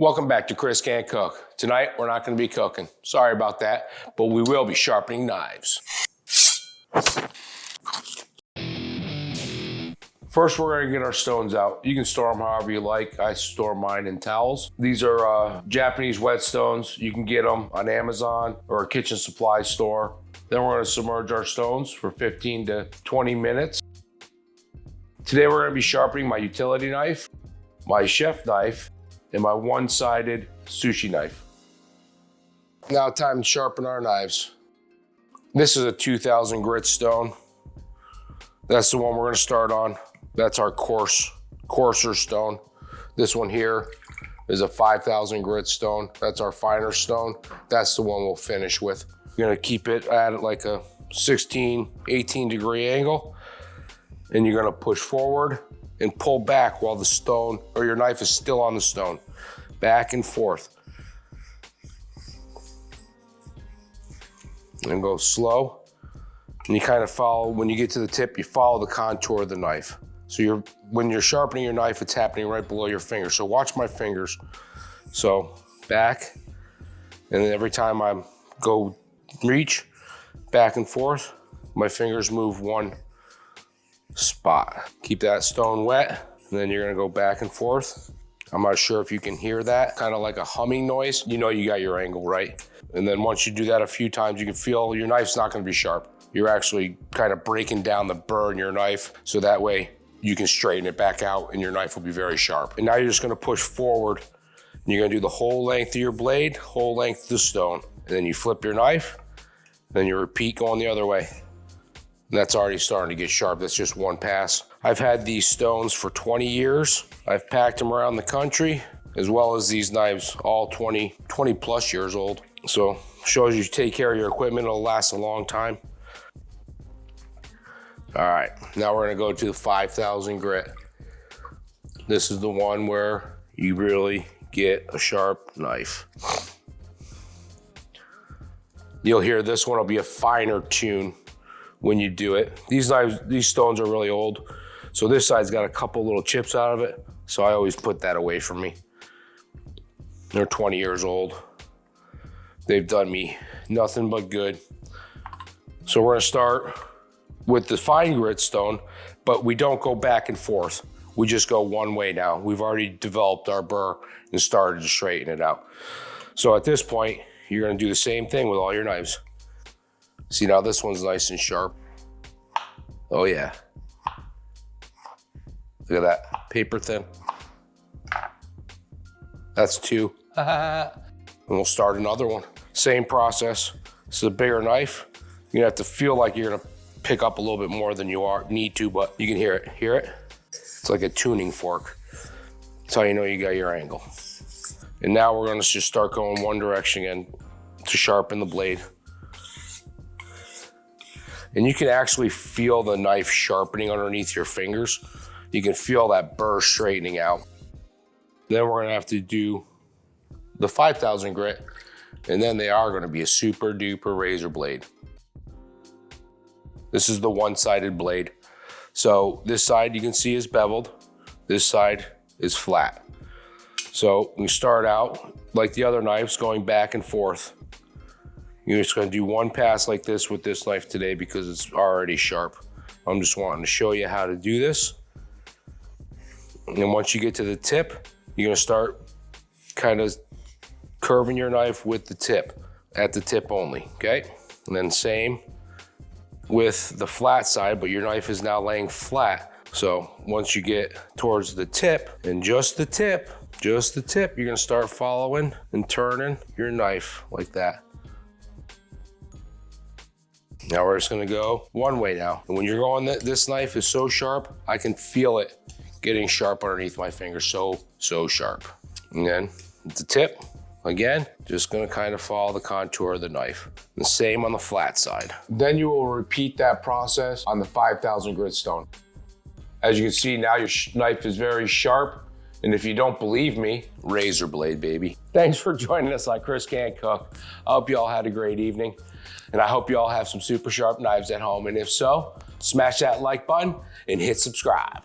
Welcome back to Chris Can't Cook. Tonight, we're not gonna be cooking. Sorry about that, but we will be sharpening knives. First, we're gonna get our stones out. You can store them however you like. I store mine in towels. These are Japanese whet stones. You can get them on Amazon or a kitchen supply store. Then we're gonna submerge our stones for 15 to 20 minutes. Today, we're gonna be sharpening my utility knife, my chef knife, and my one-sided sushi knife. Now time to sharpen our knives. This is a 2000 grit stone. That's the one we're gonna start on. That's our coarser stone. This one here is a 5000 grit stone. That's our finer stone. That's the one we'll finish with. You're gonna keep it at like a 16, 18 degree angle, and you're gonna push forward and pull back while the stone or your knife is still on the stone. Back and forth. And go slow. And you kind of follow, when you get to the tip, you follow the contour of the knife. So when you're sharpening your knife, it's happening right below your finger. So watch my fingers. So back, and then every time I go reach, back and forth, my fingers move one spot. Keep that stone wet, and then you're gonna go back and forth. I'm not sure if you can hear that, kind of like a humming noise. You know you got your angle right. And then once you do that a few times, you can feel your knife's not gonna be sharp. You're actually kind of breaking down the burr in your knife, so that way you can straighten it back out and your knife will be very sharp. And now you're just gonna push forward, and you're gonna do the whole length of your blade, whole length of the stone. And then you flip your knife, then you repeat going the other way. And that's already starting to get sharp. That's just one pass. I've had these stones for 20 years. I've packed them around the country, as well as these knives, all 20 plus years old. So shows you take care of your equipment, it'll last a long time. All right, now we're gonna go to the 5000 grit. This is the one where you really get a sharp knife. You'll hear this one will be a finer tune when you do it. These stones are really old. So this side's got a couple little chips out of it. So I always put that away from me. They're 20 years old. They've done me nothing but good. So we're gonna start with the fine grit stone, but we don't go back and forth. We just go one way now. We've already developed our burr and started to straighten it out. So at this point, you're gonna do the same thing with all your knives. See, now this one's nice and sharp. Oh yeah. Look at that, paper thin. That's two. And we'll start another one. Same process. This is a bigger knife. You're gonna have to feel like you're gonna pick up a little bit more than you need to, but you can hear it. Hear it? It's like a tuning fork. That's how you know you got your angle. And now we're gonna just start going one direction again to sharpen the blade. And you can actually feel the knife sharpening underneath your fingers. You can feel that burr straightening out. Then we're gonna have to do the 5000 grit, and then they are gonna be a super duper razor blade. This is the one-sided blade. So this side you can see is beveled, this side is flat. So we start out like the other knives, going back and forth. You're just gonna do one pass like this with this knife today because it's already sharp. I'm just wanting to show you how to do this. And then once you get to the tip, you're gonna start kind of curving your knife with the tip, at the tip only, okay? And then same with the flat side, but your knife is now laying flat. So once you get towards the tip, and just the tip, you're gonna start following and turning your knife like that. Now we're just gonna go one way now. And when you're going, this knife is so sharp, I can feel it getting sharp underneath my finger, so sharp. And then the tip, again, just gonna kind of follow the contour of the knife. The same on the flat side. Then you will repeat that process on the 5000 grit stone. As you can see, now your knife is very sharp. And if you don't believe me, razor blade, baby. Thanks for joining us on Chris Can't Cook. I hope you all had a great evening. And I hope you all have some super sharp knives at home. And if so, smash that like button and hit subscribe.